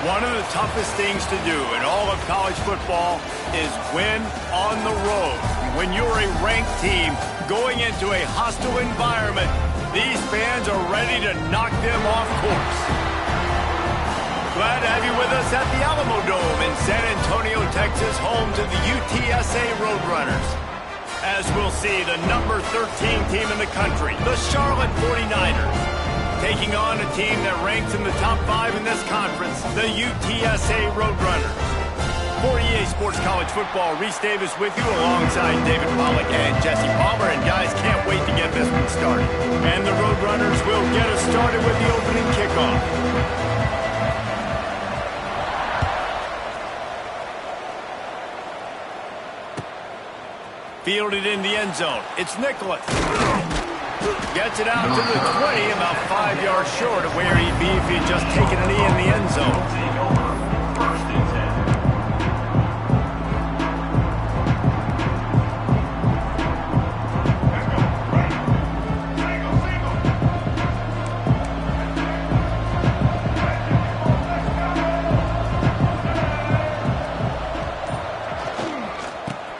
One of the toughest things to do in all of college football is win on the road. When you're a ranked team going into a hostile environment, these fans are ready to knock them off course. Glad to have you with us at the Alamo Dome in San Antonio, Texas, home to the UTSA Roadrunners. As we'll see, the number 13 team in the country, the Charlotte 49ers, taking on a team that ranks in the top 5 in this conference, the UTSA Roadrunners. For EA Sports College Football, Reese Davis with you alongside David Pollack and Jesse Palmer. And guys, can't wait to get this one started. And the Roadrunners will get us started with the opening kickoff. Fielded in the end zone. It's Nicholas. Gets it out to the 20, about 5 yards short of where he'd be if he'd just taken a knee in the end zone.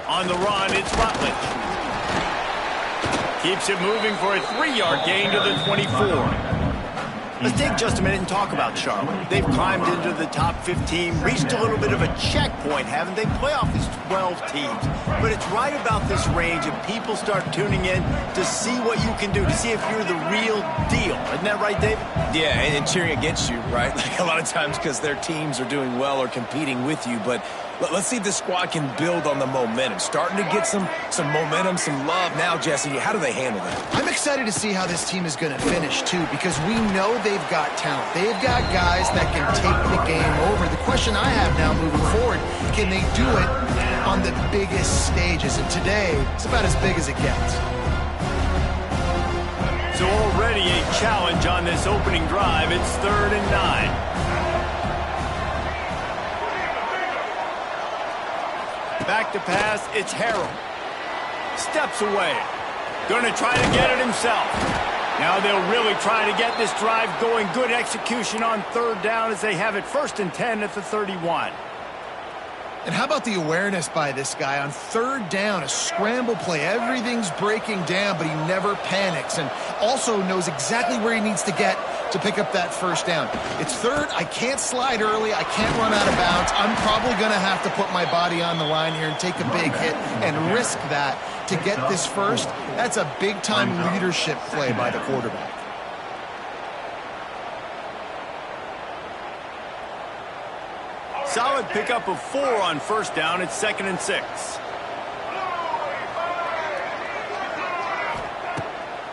On the run, it's Rutledge. Keeps it moving for a 3-yard gain to the 24. Let's take just a minute and talk about Charlotte. They've climbed into the top 15, reached a little bit of a checkpoint, haven't they? Playoff is 12 teams. But it's right about this range, and people start tuning in to see what you can do, to see if you're the real deal. Isn't that right, David? Yeah, and cheering against you, right? Like a lot of times because their teams are doing well or competing with you, but let's see if this squad can build on the momentum. Starting to get some momentum, some love. Now, Jesse, how do they handle that? I'm excited to see how this team is going to finish, too, because we know they've got talent. They've got guys that can take the game over. The question I have now moving forward, can they do it on the biggest stages? And today, it's about as big as it gets. So already a challenge on this opening drive. It's 3rd and 9. Back to pass, it's Harrell. Steps away. Going to try to get it himself. Now they'll really try to get this drive going. Good execution on 3rd down as they have it 1st and 10 at the 31. And how about the awareness by this guy on 3rd down, a scramble play. Everything's breaking down, but he never panics and also knows exactly where he needs to get to pick up that 1st down. It's 3rd. I can't slide early. I can't run out of bounds. I'm probably going to have to put my body on the line here and take a big hit and risk that to get this 1st. That's a big-time leadership play by the quarterback. Solid pickup of 4 on 1st down. It's 2nd and 6.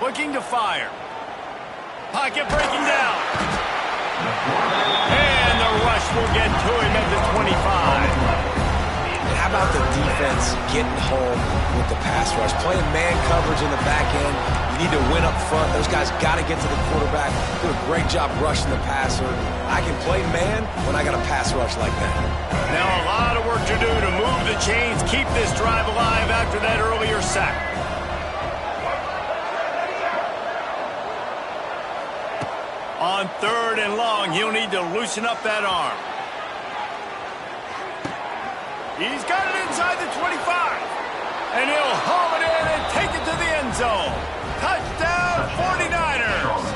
Looking to fire. Pocket breaking down. And the rush will get to him at the 25. And how about the defense getting home with the pass rush? Playing man coverage in the back end. You need to win up front. Those guys got to get to the quarterback. Do a great job rushing the passer. I can play man when I got a pass rush like that. Now a lot of work to do to move the chains, keep this drive alive after that earlier sack. On 3rd and long, he'll need to loosen up that arm. He's got it inside the 25. And he'll home it in and take it to the end zone. Touchdown, 49ers.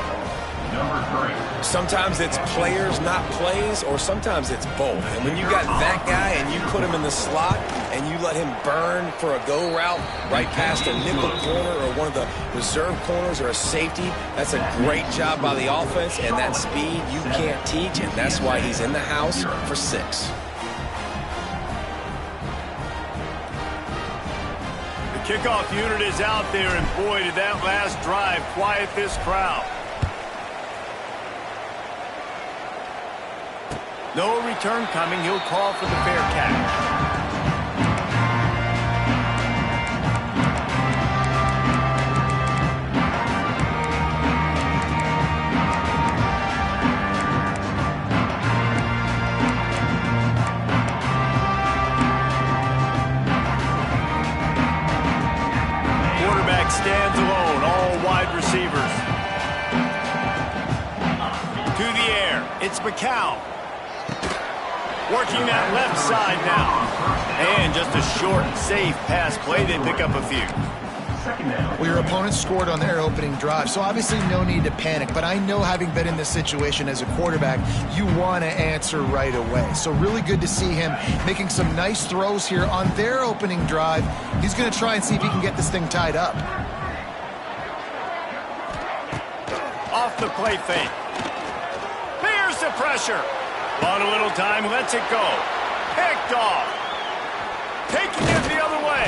Sometimes it's players, not plays, or sometimes it's both. And when you got that guy and you put him in the slot and you let him burn for a go route right past a nickel corner or one of the reserve corners or a safety, that's a great job by the offense, and that speed you can't teach, and that's why he's in the house for 6. The kickoff unit is out there, and boy, did that last drive quiet this crowd. No return coming. He'll call for the fair catch. Quarterback stands alone, all wide receivers. To the air, it's McCown. Working that left side now. And just a short, safe pass play. They pick up a few. Well, your opponent scored on their opening drive, so obviously no need to panic. But I know, having been in this situation as a quarterback, you want to answer right away. So really good to see him making some nice throws here on their opening drive. He's going to try and see if he can get this thing tied up. Off the play fake. Here's the pressure. On a little time, lets it go. Picked off. Taking it the other way.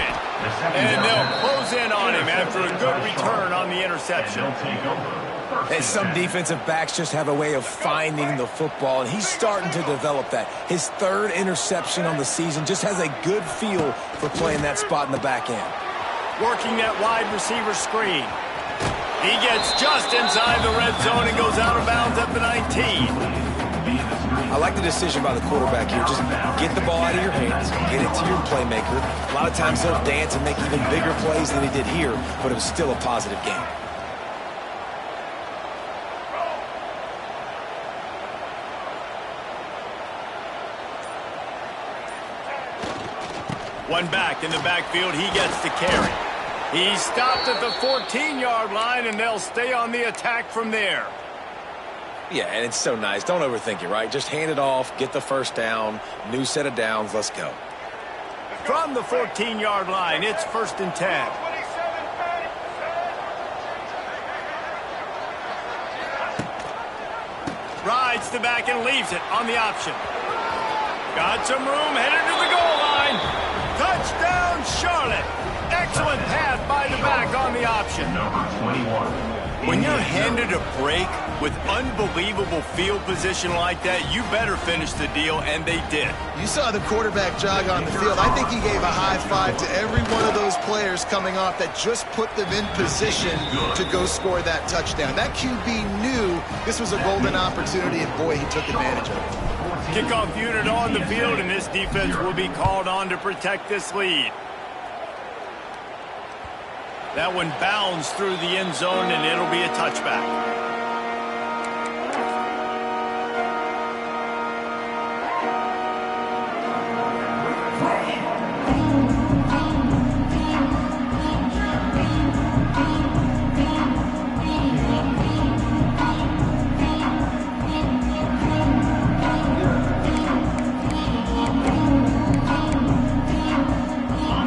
And they'll close in on him after a good return on the interception. And some defensive backs just have a way of finding the football, and he's starting to develop that. His third interception on the season, just has a good feel for playing that spot in the back end. Working that wide receiver screen. He gets just inside the red zone and goes out of bounds at the 19. I like the decision by the quarterback here. Just get the ball out of your hands, get it to your playmaker. A lot of times he'll dance and make even bigger plays than he did here, but it was still a positive game. One back in the backfield, he gets to carry. He stopped at the 14-yard line, and they'll stay on the attack from there. Yeah, and it's so nice. Don't overthink it, right? Just hand it off, get the first down, new set of downs, let's go. From the 14-yard line, it's 1st and 10. Rides the back and leaves it on the option. Got some room, headed to the goal line. Touchdown, Charlotte. Excellent pass by the back on the option. Number 21. When you're handed a break with unbelievable field position like that, you better finish the deal, and they did. You saw the quarterback jog on the field. I think he gave a high five to every one of those players coming off that just put them in position to go score that touchdown. That QB knew this was a golden opportunity, and boy, he took advantage of it. Kickoff unit on the field, and this defense will be called on to protect this lead. That one bounds through the end zone, and it'll be a touchback.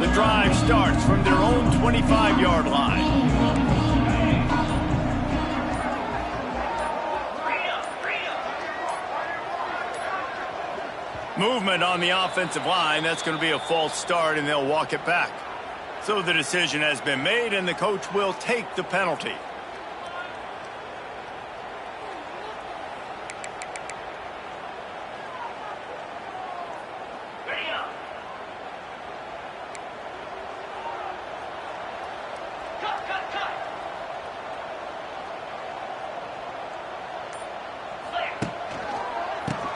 The drive starts from their own 25-yard line. Movement on the offensive line. That's going to be a false start, and they'll walk it back. So the decision has been made, and the coach will take the penalty.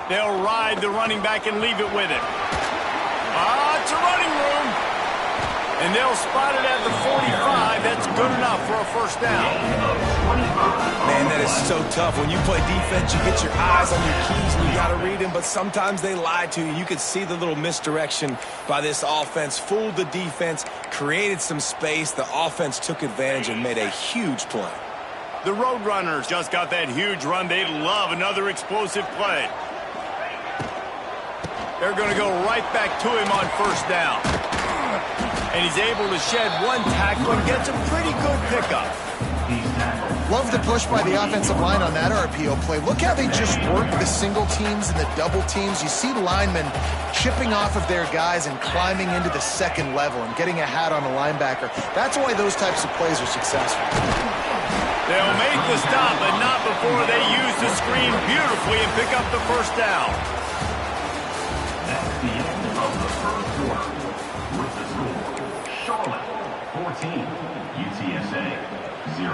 They'll ride the running back and leave it with him. It's a running room. And they'll spot it at the 45. That's good enough for a first down. Man, that is so tough. When you play defense, you get your eyes on your keys and you got to read them, but sometimes they lie to you. You could see the little misdirection by this offense, fooled the defense, created some space. The offense took advantage and made a huge play. The Roadrunners just got that huge run. They'd love another explosive play. They're going to go right back to him on first down. And he's able to shed one tackle and gets a pretty good pickup. Love the push by the offensive line on that RPO play. Look how they just work the single teams and the double teams. You see linemen chipping off of their guys and climbing into the second level and getting a hat on the linebacker. That's why those types of plays are successful. They'll make the stop, but not before they use the screen beautifully and pick up the first down. That's the end of the first quarter. With the score, Charlotte 14, UTSA 0.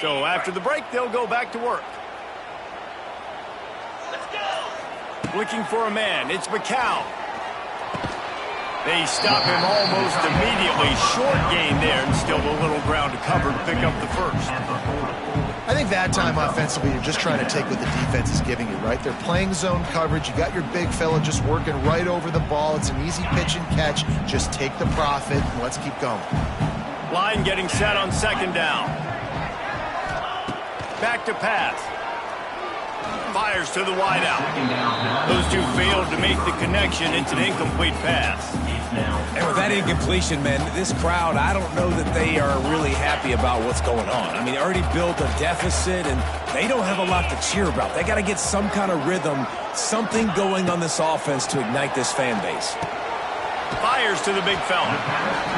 So after the break, they'll go back to work. Looking for a man. It's Ncaa. They stop him almost immediately. Short gain there, and still a little ground to cover to pick up the first. I think that time offensively, you're just trying to take what the defense is giving you, right? They're playing zone coverage. You got your big fella just working right over the ball. It's an easy pitch and catch. Just take the profit, and let's keep going. Line getting set on second down. Back to pass. Fires to the wideout. Those two failed to make the connection. It's an incomplete pass. And with that incompletion, man, this crowd, I don't know that they are really happy about what's going on. I mean, they already built a deficit, and they don't have a lot to cheer about. They got to get some kind of rhythm, something going on this offense to ignite this fan base. Fires to the big fella.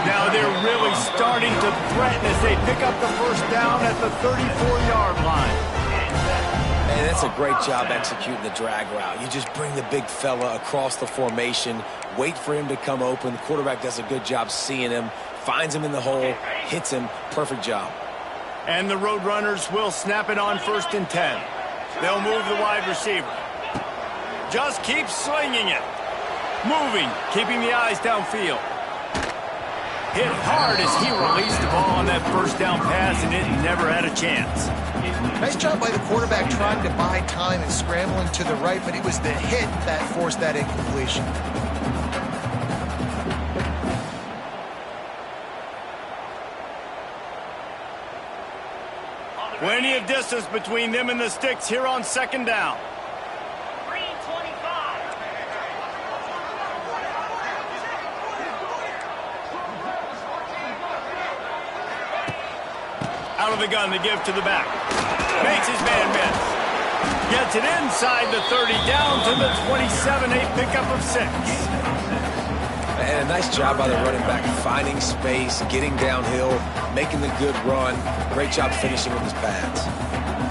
Now they're really starting to threaten as they pick up the first down at the 34-yard line. And that's a great job executing the drag route. You just bring the big fella across the formation, wait for him to come open. The quarterback does a good job seeing him, finds him in the hole, hits him. Perfect job. And the Roadrunners will snap it on 1st and 10. They'll move the wide receiver. Just keep slinging it. Moving, keeping the eyes downfield. Hit hard as he released the ball on that first down pass, and it never had a chance. Nice job by the quarterback trying to buy time and scrambling to the right, but it was the hit that forced that incompletion. Plenty of distance between them and the sticks here on second down. Out of the gun to give to the back. Makes his man miss. Gets it inside the 30, down to the 27, a pickup of 6. And a nice job by the running back, finding space, getting downhill, making the good run. Great job finishing with his pads.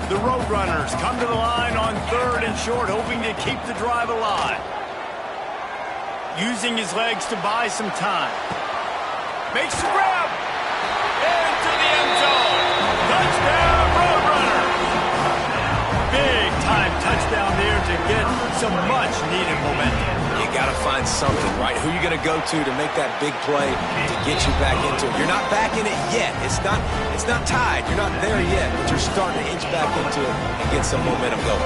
The Roadrunners come to the line on 3rd and short, hoping to keep the drive alive. Using his legs to buy some time. Makes the grab. Into the end zone. Touchdown, Roadrunners. Big time touchdown there to get some much needed momentum. You got to find something, right? Who you going to go to make that big play to get you back into it? You're not back in it yet. It's not tied. You're not there yet, but you're starting to inch back into it and get some momentum going.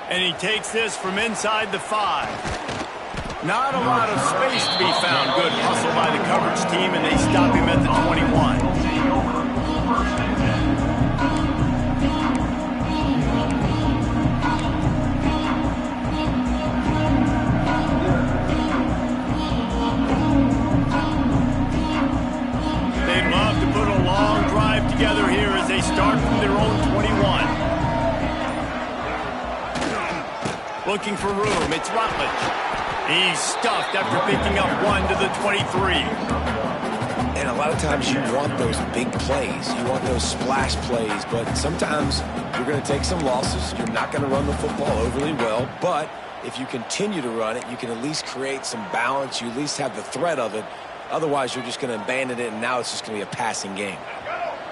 And he takes this from inside the 5. Not a lot of space to be found. Good hustle by the coverage team, and they stop him at the 21. They'd love to put a long drive together here as they start from their own 21. Looking for room, it's Rutledge. He's stuffed after picking up 1 to the 23. And a lot of times you want those big plays. You want those splash plays, but sometimes you're going to take some losses. You're not going to run the football overly well, but if you continue to run it, you can at least create some balance. You at least have the threat of it. Otherwise, you're just going to abandon it, and now it's just going to be a passing game.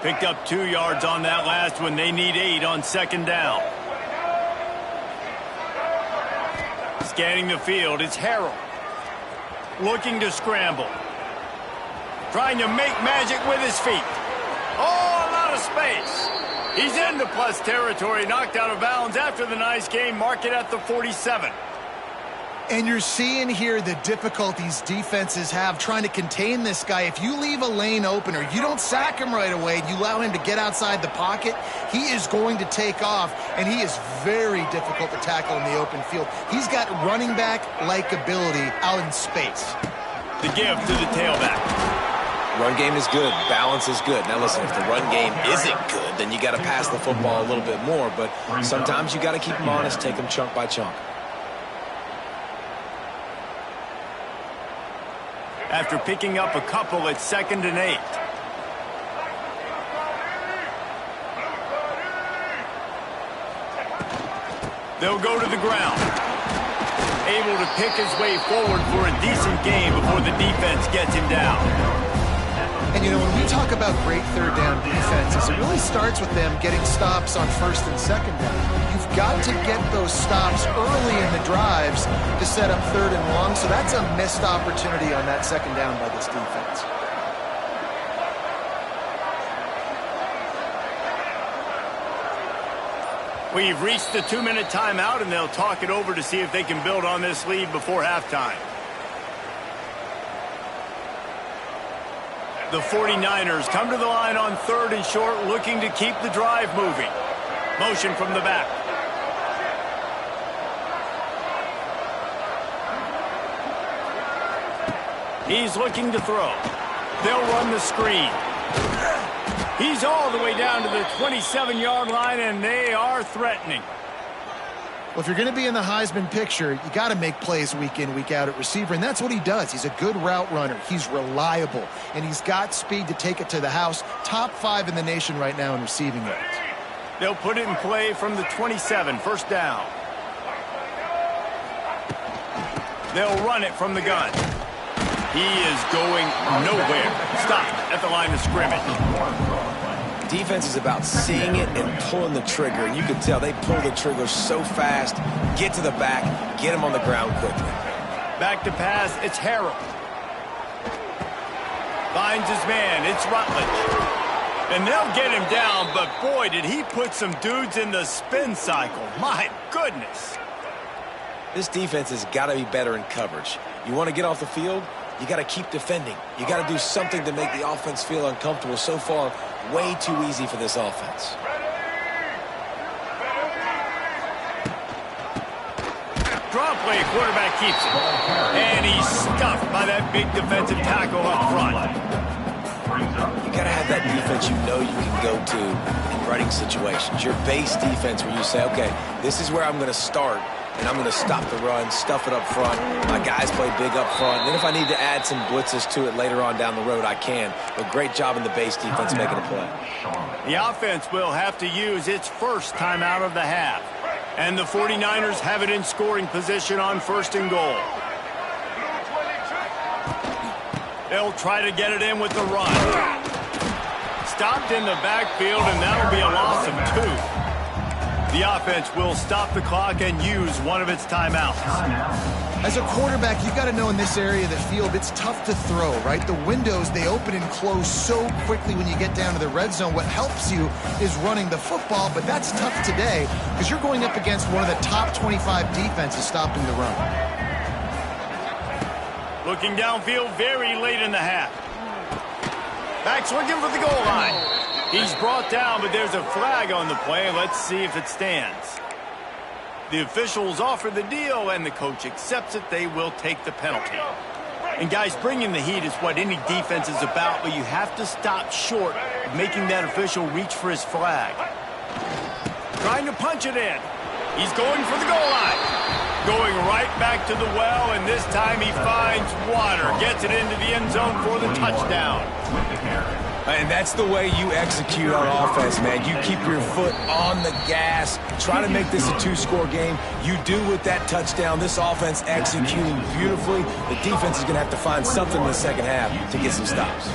Picked up 2 yards on that last one. They need 8 on second down. Scanning the field, it's Harrell. Looking to scramble. Trying to make magic with his feet. Oh, a lot of space. He's into plus territory, knocked out of bounds after the nice game. Mark it at the 47. And you're seeing here the difficulties defenses have trying to contain this guy. If you leave a lane open or you don't sack him right away, you allow him to get outside the pocket, he is going to take off, and he is very difficult to tackle in the open field. He's got running back-like ability out in space. The give to the tailback. Run game is good. Balance is good. Now, listen, if the run game isn't good, then you got to pass the football a little bit more, but sometimes you got to keep them honest, take them chunk by chunk. After picking up a couple at 2nd and 8. They'll go to the ground. Able to pick his way forward for a decent game before the defense gets him down. And And, you know, when we talk about great third down defenses, it really starts with them getting stops on first and second down. You've got to get those stops early in the drives to set up third and long, so that's a missed opportunity on that second down by this defense. We've reached the 2-minute timeout, and they'll talk it over to see if they can build on this lead before halftime. The 49ers come to the line on 3rd and short, looking to keep the drive moving. Motion from the back. He's looking to throw. They'll run the screen. He's all the way down to the 27-yard line, and they are threatening. Well, if you're going to be in the Heisman picture, you got to make plays week in, week out at receiver, and that's what he does. He's a good route runner. He's reliable, and he's got speed to take it to the house. Top 5 in the nation right now in receiving yards. They'll put it in play from the 27, first down. They'll run it from the gun. He is going nowhere. Stopped at the line of scrimmage. Defense is about seeing it and pulling the trigger. And you can tell they pull the trigger so fast, get to the back, get him on the ground quickly. Back to pass, it's Harrell. Finds his man, it's Rutledge. And they'll get him down, but boy, did he put some dudes in the spin cycle. My goodness. This defense has got to be better in coverage. You want to get off the field? You got to keep defending. You got to do something to make the offense feel uncomfortable. So far, way too easy for this offense. Draw play, quarterback keeps it. And he's stuffed by that big defensive tackle up front. You got to have that defense you know you can go to in running situations. Your base defense where you say, okay, this is where I'm going to start. And I'm going to stop the run, stuff it up front. My guys play big up front. And then if I need to add some blitzes to it later on down the road, I can. But great job in the base defense making a play. The offense will have to use its first timeout of the half. And the 49ers have it in scoring position on 1st and goal. They'll try to get it in with the run. Stopped in the backfield, and that'll be a loss of 2. The offense will stop the clock and use one of its timeouts. As a quarterback, you've got to know in this area of the field, it's tough to throw, right? The windows, they open and close so quickly when you get down to the red zone. What helps you is running the football, but that's tough today because you're going up against one of the top 25 defenses stopping the run. Looking downfield very late in the half. Back's looking for the goal line. He's brought down, but there's a flag on the play. Let's see if it stands. The officials offer the deal, and the coach accepts it. They will take the penalty. And, guys, bringing the heat is what any defense is about, but you have to stop short of making that official reach for his flag. Trying to punch it in. He's going for the goal line. Going right back to the well, and this time he finds water. Gets it into the end zone for the touchdown. And that's the way you execute on offense, man. You keep your foot on the gas. Try to make this a 2-score game. You do with that touchdown. This offense executing beautifully. The defense is going to have to find something in the second half to get some stops.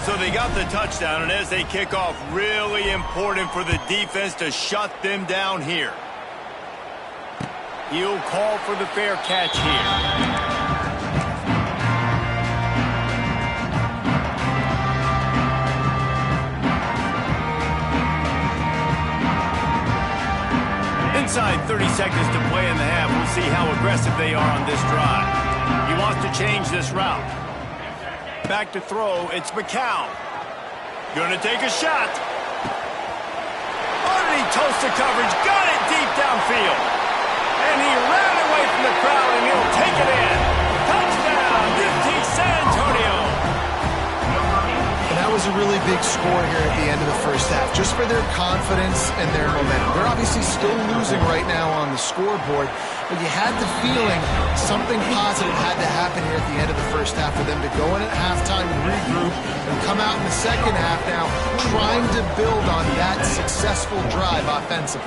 So they got the touchdown, and as they kick off, really important for the defense to shut them down here. He'll call for the fair catch here. Inside 30 seconds to play in the half. We'll see how aggressive they are on this drive. He wants to change this route. Back to throw. It's McCown. Gonna take a shot. Underneath toast to coverage. Got it deep downfield. And he ran away from the crowd, and he'll take it in. Touchdown, UT San Antonio. And that was a really big score here at the end of the first half, just for their confidence and their momentum. They're obviously still losing right now on the scoreboard, but you had the feeling something positive had to happen here at the end of the first half for them to go in at halftime and regroup and come out in the second half now trying to build on that successful drive offensively.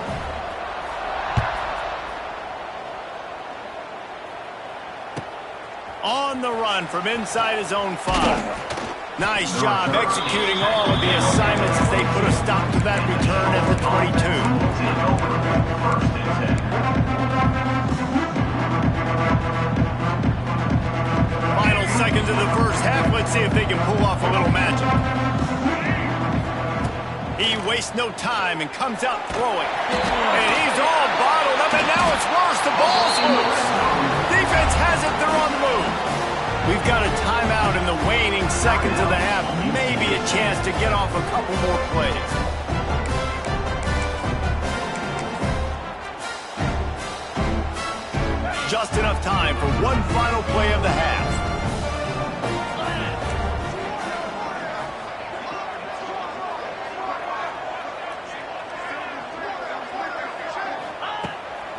On the run from inside his own 5. Nice job executing all of the assignments as they put a stop to that return at the 22. Final seconds of the first half. Let's see if they can pull off a little magic. He wastes no time and comes out throwing. And he's all bottled up, and now it's worse. The ball's loose. Defense has it. They're on the move. We've got a timeout in the waning seconds of the half. Maybe a chance to get off a couple more plays. Just enough time for one final play of the half.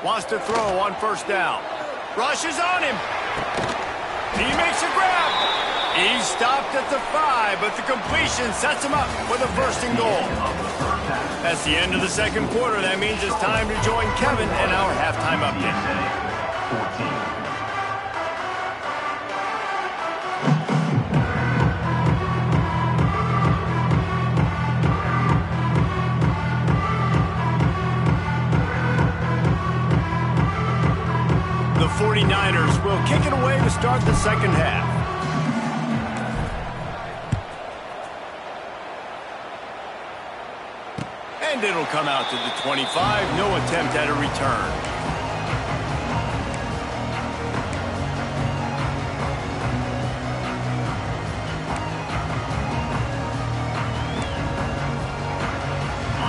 Wants to throw on first down. Rushes on him. He makes a grab. He's stopped at the 5, but the completion sets him up for the first and goal. That's the end of the second quarter. That means it's time to join Kevin in our halftime update. The 49ers will kick it away to start the second half. And it'll come out to the 25. No attempt at a return.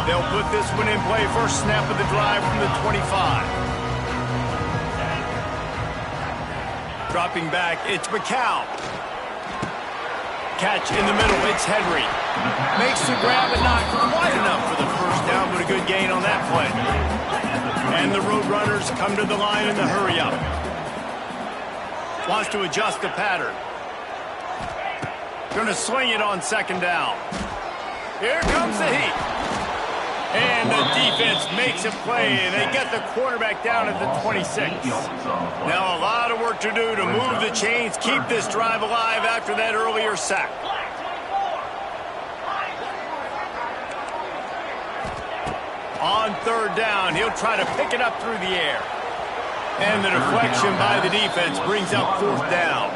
They'll put this one in play. First snap of the drive from the 25. Dropping back, it's Ncaa. Catch in the middle, it's Henry. Makes the grab and not quite enough for the first down, but a good gain on that play. And the Roadrunners come to the line in the hurry-up. Wants to adjust the pattern. Going to sling it on second down. Here comes the heat. And the defense makes a play, and they get the quarterback down at the 26. Now a lot of work to do to move the chains, keep this drive alive after that earlier sack. On third down, he'll try to pick it up through the air. And the deflection by the defense brings up fourth down.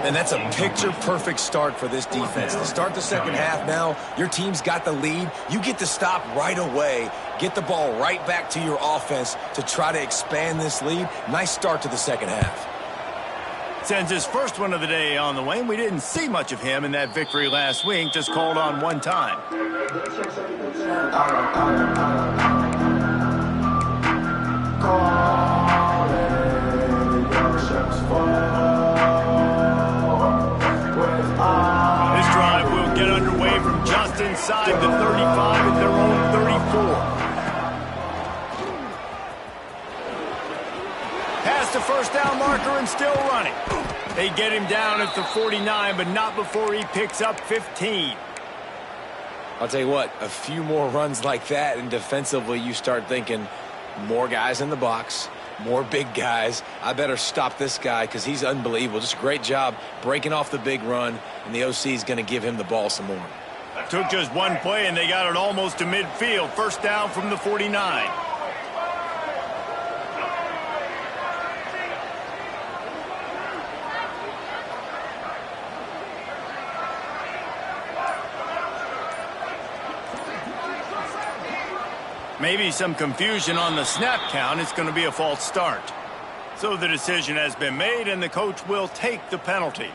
And that's a picture-perfect start for this defense. To start the second half now, your team's got the lead. You get to stop right away, get the ball right back to your offense to try to expand this lead. Nice start to the second half. Sends his first one of the day on the way. We didn't see much of him in that victory last week, just called on one time. This drive will get underway from just inside the 35 at their own 34. Past the first down marker and still running. They get him down at the 49, but not before he picks up 15. I'll tell you what, a few more runs like that, and defensively you start thinking more guys in the box, more big guys. I better stop this guy because he's unbelievable. Just a great job breaking off the big run, and the OC is going to give him the ball some more. Took just one play, and they got it almost to midfield. First down from the 49. Maybe some confusion on the snap count. It's going to be a false start. So the decision has been made, and the coach will take the penalty.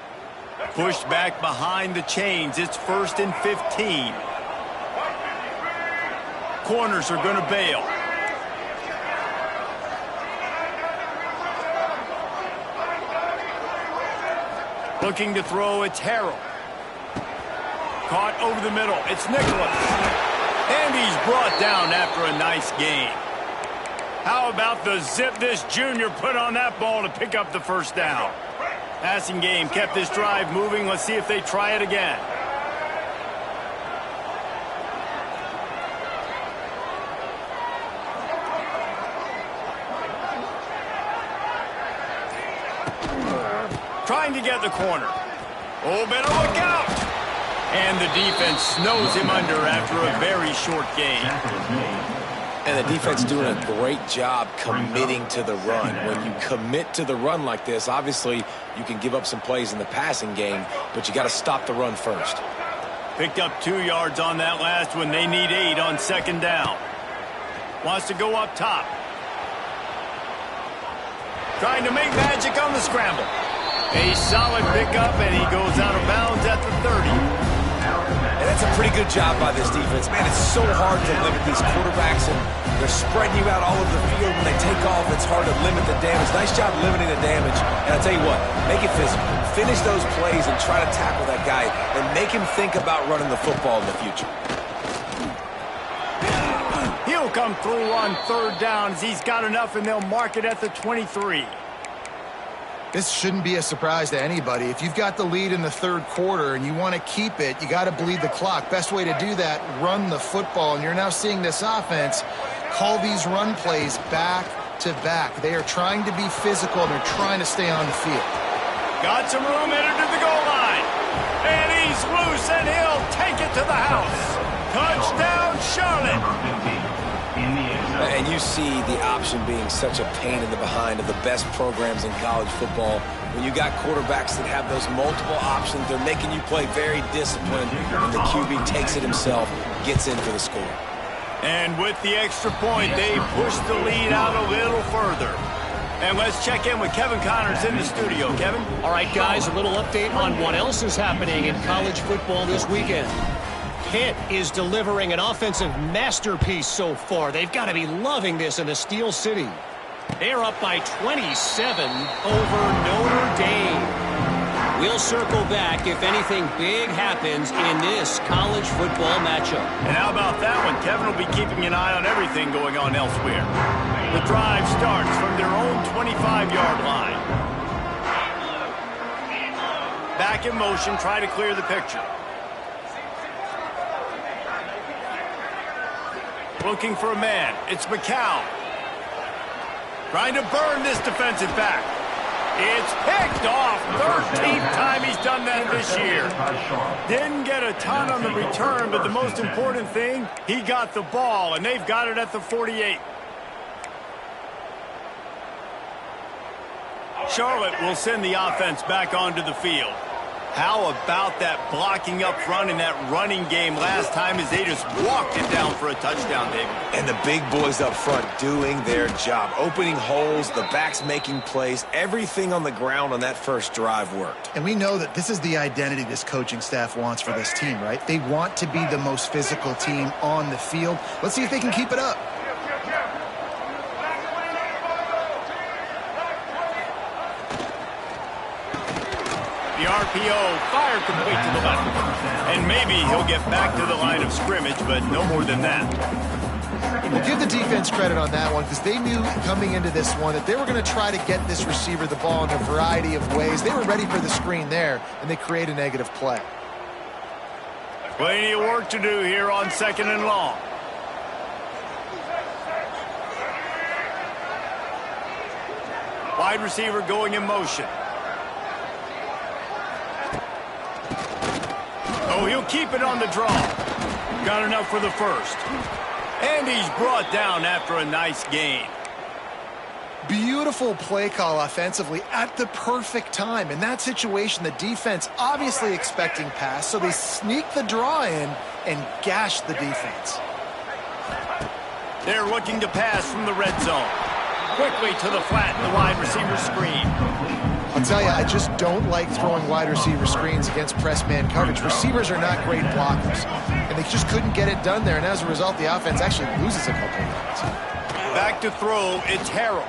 Pushed back behind the chains. It's 1st and 15. Corners are going to bail. Looking to throw, it's Harrell. Caught over the middle. It's Nicholas. And he's brought down after a nice gain. How about the zip this junior put on that ball to pick up the first down? Passing game kept this drive moving. Let's see if they try it again. Trying to get the corner. Oh, better look out. And the defense snows him under after a very short game. And the defense doing a great job committing to the run. When you commit to the run like this, obviously you can give up some plays in the passing game, but you got to stop the run first. Picked up 2 yards on that last one. They need 8 on 2nd down. Wants to go up top. Trying to make magic on the scramble. A solid pickup, and he goes out of bounds at the 30. And that's a pretty good job by this defense. Man, it's so hard to limit these quarterbacks, and they're spreading you out all over the field. When they take off, it's hard to limit the damage. Nice job limiting the damage. And I'll tell you what, make it physical. Finish those plays and try to tackle that guy and make him think about running the football in the future. He'll come through on 3rd down as he's got enough, and they'll mark it at the 23. This shouldn't be a surprise to anybody. If you've got the lead in the 3rd quarter and you want to keep it, you got to bleed the clock. Best way to do that, run the football. And you're now seeing this offense call these run plays back to back. They are trying to be physical, and they're trying to stay on the field. Got some room, headed to the goal line. And he's loose, and he'll take it to the house. Touchdown, Charlotte. And you see the option being such a pain in the behind of the best programs in college football. When you got quarterbacks that have those multiple options, they're making you play very disciplined, and the QB takes it himself, gets in for the score. And with the extra point, they push the lead out a little further. And let's check in with Kevin Connors in the studio. Kevin? All right, guys, a little update on what else is happening in college football this weekend. Pitt is delivering an offensive masterpiece so far. They've got to be loving this in the Steel City. They're up by 27 over Notre Dame. We'll circle back if anything big happens in this college football matchup. And how about that one? Kevin will be keeping an eye on everything going on elsewhere. The drive starts from their own 25-yard line. Back in motion, try to clear the picture. Looking for a man. It's Ncaa. Trying to burn this defensive back. It's picked off. 13th time he's done that this year. Didn't get a ton on the return, but the most important thing, he got the ball, and they've got it at the 48. Charlotte will send the offense back onto the field. How about that blocking up front in that running game last time as they just walked it down for a touchdown, David? And the big boys up front doing their job. Opening holes, the backs making plays. Everything on the ground on that first drive worked. And we know that this is the identity this coaching staff wants for this team, right? They want to be the most physical team on the field. Let's see if they can keep it up. The RPO, fire complete to the left. And maybe he'll get back to the line of scrimmage, but no more than that. We'll give the defense credit on that one because they knew coming into this one that they were going to try to get this receiver the ball in a variety of ways. They were ready for the screen there, and they create a negative play. Plenty of work to do here on 2nd and long. Wide receiver going in motion. Oh, he'll keep it on the draw. Got enough for the first. And he's brought down after a nice gain. Beautiful play call offensively at the perfect time. In that situation, the defense obviously expecting pass, so they sneak the draw in and gash the defense. They're looking to pass from the red zone. Quickly to the flat in the wide receiver screen. I'll tell you, I just don't like throwing wide receiver screens against press man coverage. Receivers are not great blockers, and they just couldn't get it done there, and as a result, the offense actually loses a couple of yards. Back to throw, it's Harrell.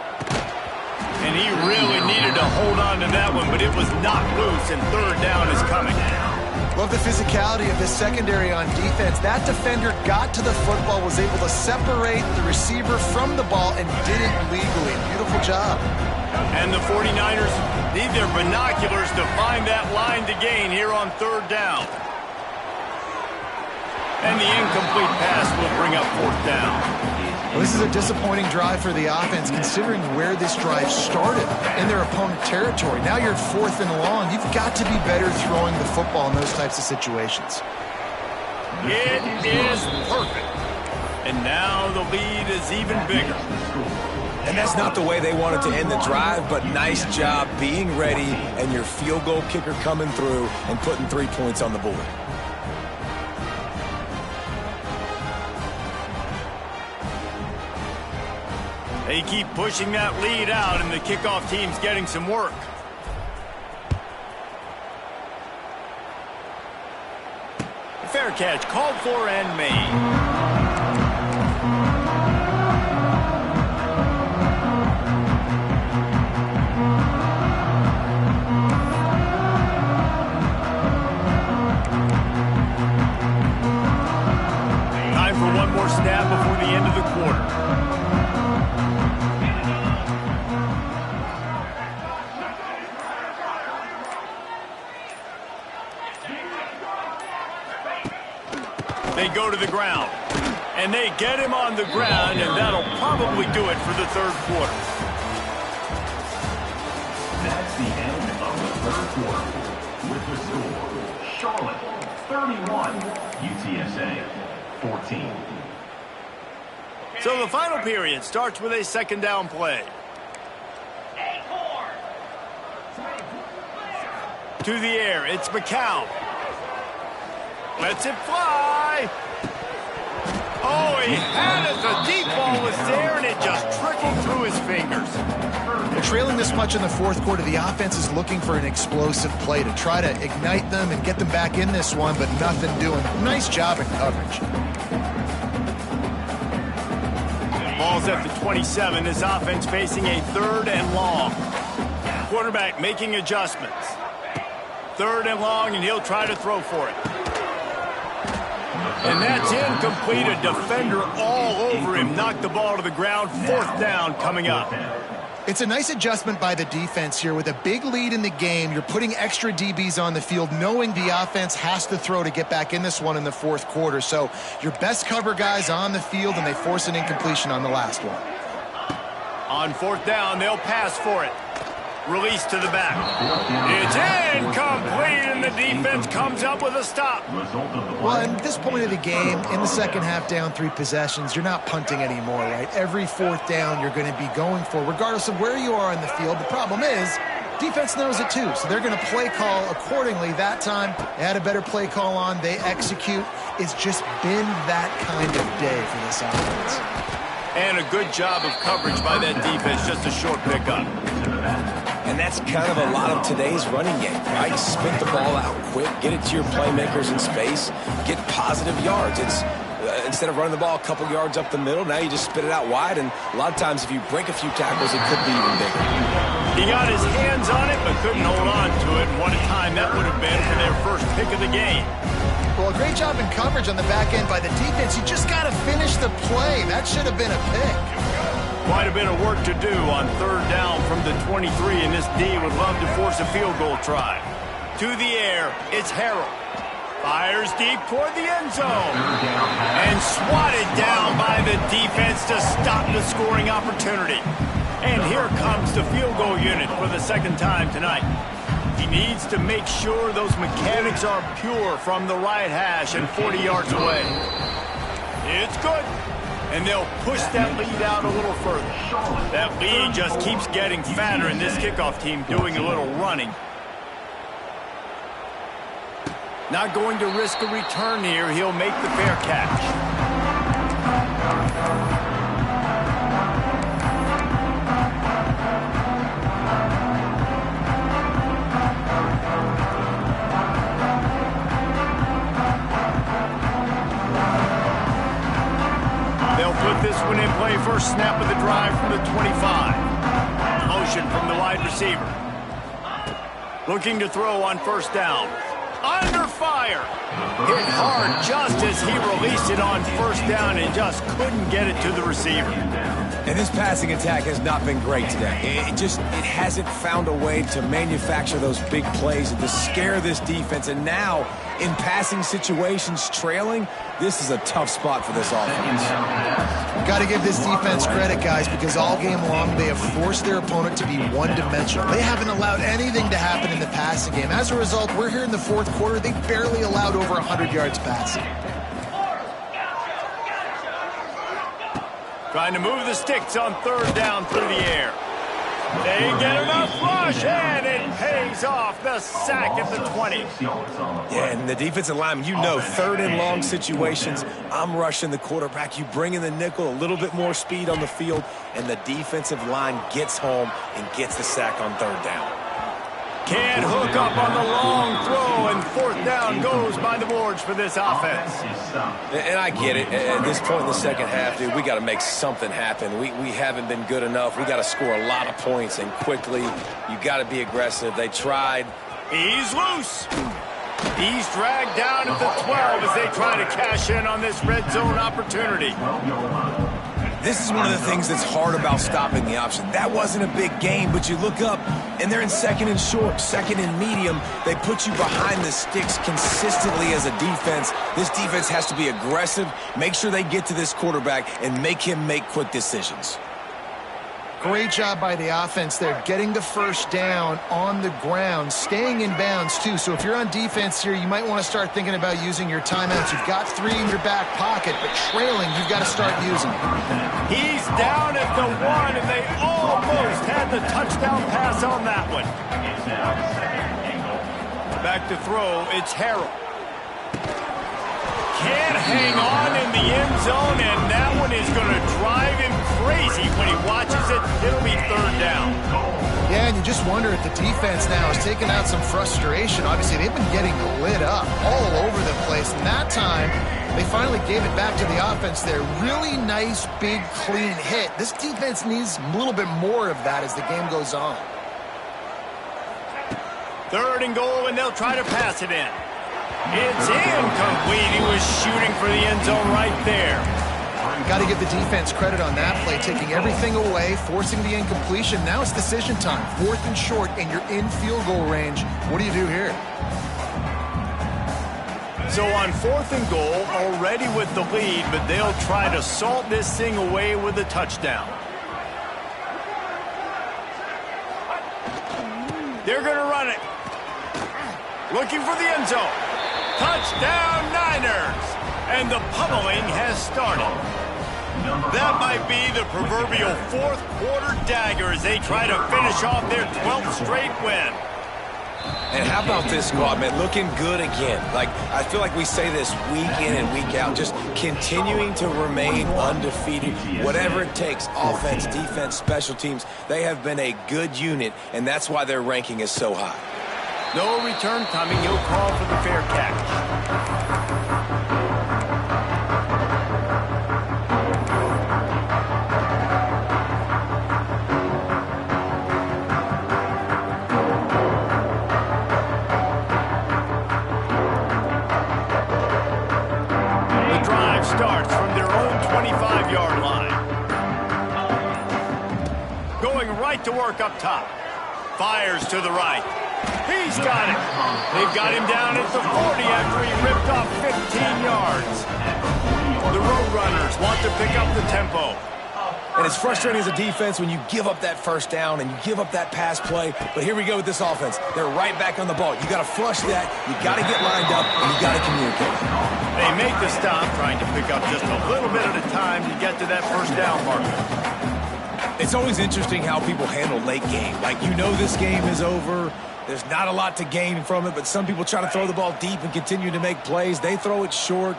And he really needed to hold on to that one, but it was not loose, and 3rd down is coming. Love the physicality of this secondary on defense. That defender got to the football, was able to separate the receiver from the ball, and did it legally. Beautiful job. And the 49ers need their binoculars to find that line to gain here on 3rd down. And the incomplete pass will bring up 4th down. Well, this is a disappointing drive for the offense, considering where this drive started in their opponent territory. Now you're at 4th and long. You've got to be better throwing the football in those types of situations. It is perfect. And now the lead is even bigger. And that's not the way they wanted to end the drive, but nice job being ready and your field goal kicker coming through and putting 3 points on the board. They keep pushing that lead out, and the kickoff team's getting some work. Fair catch called for and made. One more snap before the end of the quarter. They go to the ground, and they get him on the ground, and that'll probably do it for the third quarter. That's the end of the third quarter. With the score, Charlotte 31, UTSA 14. So the final period starts with a second down play. To the air, it's McCown. Lets it fly. Oh, he had it. The deep ball was there, and it just trickled through his fingers. Well, trailing this much in the fourth quarter, the offense is looking for an explosive play to try to ignite them and get them back in this one, but nothing doing. Nice job in coverage. Ball's at the 27. This offense facing a 3rd and long. Quarterback making adjustments. 3rd and long, and he'll try to throw for it. And that's incomplete. A defender all over him. Knocked the ball to the ground. 4th down coming up. It's a nice adjustment by the defense here. With a big lead in the game, you're putting extra DBs on the field, knowing the offense has to throw to get back in this one in the fourth quarter. So your best cover guys on the field, and they force an incompletion on the last one. On 4th down, they'll pass for it. Release to the back. It's incomplete, and the defense comes up with a stop. Well, at this point of the game, in the second half, down 3 possessions, you're not punting anymore, right? Every 4th down you're going to be going for, regardless of where you are on the field. The problem is, defense knows it too, so they're going to play call accordingly. That time, they had a better play call on. They execute. It's just been that kind of day for this offense. And a good job of coverage by that defense, just a short pickup. And that's kind of a lot of today's running game, right? Spit the ball out quick, get it to your playmakers in space, get positive yards. It's instead of running the ball a couple yards up the middle, now you just spit it out wide, and a lot of times if you break a few tackles, it could be even bigger. He got his hands on it, but couldn't hold on to it. What a time that would have been for their first pick of the game. Well, a great job in coverage on the back end by the defense. You just got to finish the play. That should have been a pick. Quite a bit of work to do on 3rd down from the 23, and this D would love to force a field goal try. To the air, it's Harrell. Fires deep toward the end zone. And swatted down by the defense to stop the scoring opportunity. And here comes the field goal unit for the 2nd time tonight. He needs to make sure those mechanics are pure from the right hash and 40 yards away. It's good. And they'll push that lead out a little further. That lead just keeps getting fatter, and this kickoff team doing a little running. Not going to risk a return here. He'll make the fair catch. They'll put this one in play. First snap of the drive from the 25. Motion from the wide receiver. Looking to throw on 1st down. Under fire. Hit hard just as he released it on 1st down and just couldn't get it to the receiver. And this passing attack has not been great today. It hasn't found a way to manufacture those big plays and to scare this defense. And now in passing situations, trailing, this is a tough spot for this offense. Got to give this defense credit, guys, because all game long they have forced their opponent to be one-dimensional. They haven't allowed anything to happen in the passing game. As a result, we're here in the fourth quarter. They barely allowed over 100 yards passing. Trying to move the sticks on third down through the air. They get enough rush, and it pays off. The sack at the 20. Yeah, and the defensive lineman, you know, third and long situations, I'm rushing the quarterback. You bring in the nickel, a little bit more speed on the field, and the defensive line gets home and gets the sack on third down. Can't hook up on the long throw, and fourth down goes by the boards for this offense. And I get it. At this point in the second half, dude, we got to make something happen. We haven't been good enough. We got to score a lot of points, and quickly. You got to be aggressive. They tried. He's loose. He's dragged down at the 12 as they try to cash in on this red zone opportunity. This is one of the things that's hard about stopping the option. That wasn't a big game, but you look up, and they're in second and short, second and medium. They put you behind the sticks consistently as a defense. This defense has to be aggressive, make sure they get to this quarterback, and make him make quick decisions. Great job by the offense there, getting the first down on the ground, staying in bounds, too. So if you're on defense here, you might want to start thinking about using your timeouts. You've got 3 in your back pocket, but trailing, you've got to start using them. He's down at the 1, and they almost had the touchdown pass on that one. Back to throw, it's Harrell. Can't hang on in the end zone, and that one is going to drive him crazy when he watches it. It'll be third down. Yeah, and you just wonder if the defense now is taking out some frustration. Obviously, they've been getting lit up all over the place, and that time they finally gave it back to the offense there. Really nice, big, clean hit. This defense needs a little bit more of that as the game goes on. Third and goal, and they'll try to pass it in. It's incomplete. He was shooting for the end zone right there. Got to give the defense credit on that play, taking everything away, forcing the incompletion. Now it's decision time. Fourth and short, and you're in field goal range. What do you do here? So on fourth and goal, already with the lead, but they'll try to salt this thing away with a touchdown. They're going to run it. Looking for the end zone. Touchdown, Niners! And the pummeling has started. That might be the proverbial fourth quarter dagger as they try to finish off their 12th straight win. And how about this squad, man? Looking good again. Like, I feel like we say this week in and week out, just continuing to remain undefeated. Whatever it takes, offense, defense, special teams, they have been a good unit, and that's why their ranking is so high. No return coming. He'll call for the fair catch. The drive starts from their own 25-yard line. Going right to work up top. Fires to the right. He's got it. They've got him down at the 40 after he ripped off 15 yards. The Roadrunners want to pick up the tempo. And it's frustrating as a defense when you give up that first down and you give up that pass play. But here we go with this offense. They're right back on the ball. You got to flush that. You got to get lined up, and you got to communicate. They make the stop, trying to pick up just a little bit at a time to get to that first down marker. It's always interesting how people handle late game. Like, you know this game is over. There's not a lot to gain from it, but some people try to throw the ball deep and continue to make plays. They throw it short.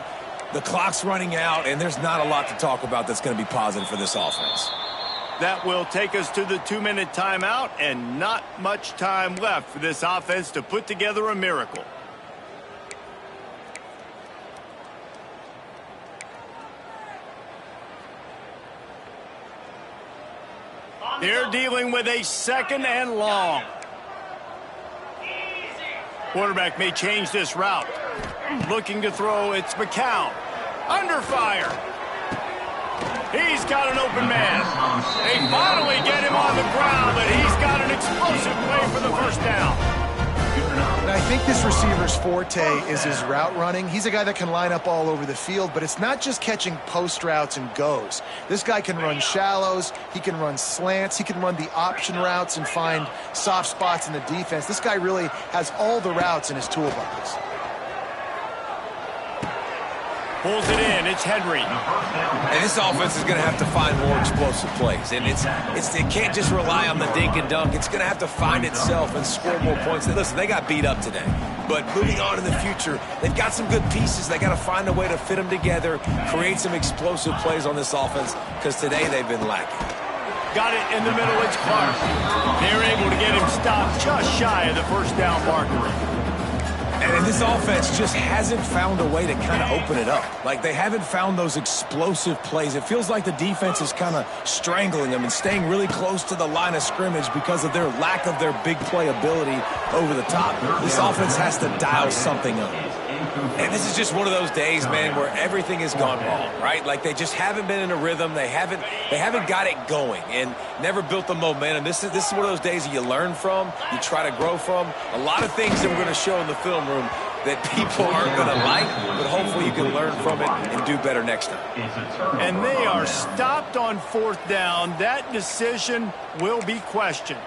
The clock's running out, and there's not a lot to talk about that's going to be positive for this offense. That will take us to the 2-minute timeout, and not much time left for this offense to put together a miracle. They're dealing with a second and long. Quarterback may change this route. Looking to throw, it's McCown. Under fire. He's got an open man. They finally get him on the ground, but he's got an explosive play for the first down. And I think this receiver's forte is his route running. He's a guy that can line up all over the field, but it's not just catching post routes and goes. This guy can run shallows, he can run slants, he can run the option routes and find soft spots in the defense. This guy really has all the routes in his toolbox. Pulls it in. It's Henry. And this offense is going to have to find more explosive plays. And it can't just rely on the dink and dunk. It's going to have to find itself and score more points. And listen, they got beat up today. But moving on in the future, they've got some good pieces. They got to find a way to fit them together, create some explosive plays on this offense, because today they've been lacking. Got it in the middle. It's Clark. They're able to get him stopped just shy of the first down marker. And this offense just hasn't found a way to kind of open it up. Like, they haven't found those explosive plays. It feels like the defense is kind of strangling them and staying really close to the line of scrimmage because of their lack of their big play ability over the top. This offense has to dial something up. And this is just one of those days, man, where everything has gone wrong, right? Like, they just haven't been in a rhythm. They haven't got it going and never built the momentum. This is one of those days that you learn from, you try to grow from. A lot of things that we're going to show in the film room that people aren't going to like, but hopefully you can learn from it and do better next time. And they are stopped on fourth down. That decision will be questioned.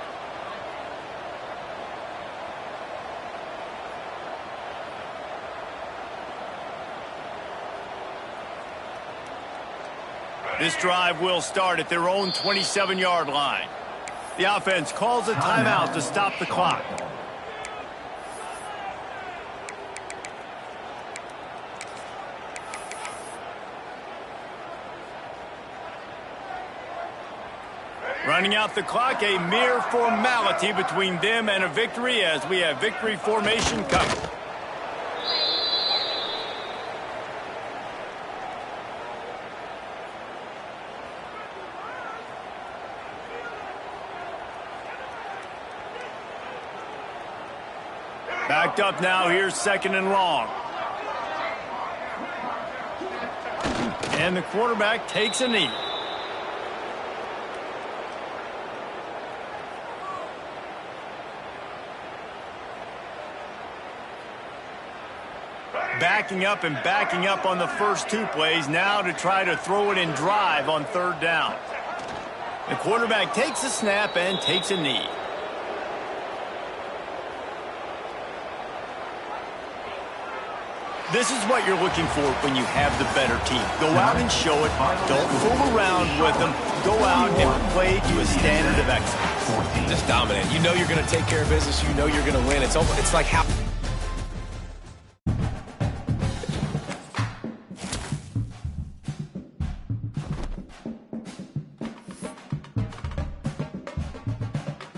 This drive will start at their own 27-yard line. The offense calls a timeout to stop the clock. Running out the clock, a mere formality between them and a victory as we have victory formation covered. Backed up now, here's second and long. And the quarterback takes a knee. Backing up on the first two plays now to try to throw it in drive on third down. The quarterback takes a snap and takes a knee. This is what you're looking for when you have the better team. Go out and show it. Don't fool around with them. Go out and play to a standard of excellence. Just dominate. You know you're going to take care of business. You know you're going to win. It's like how...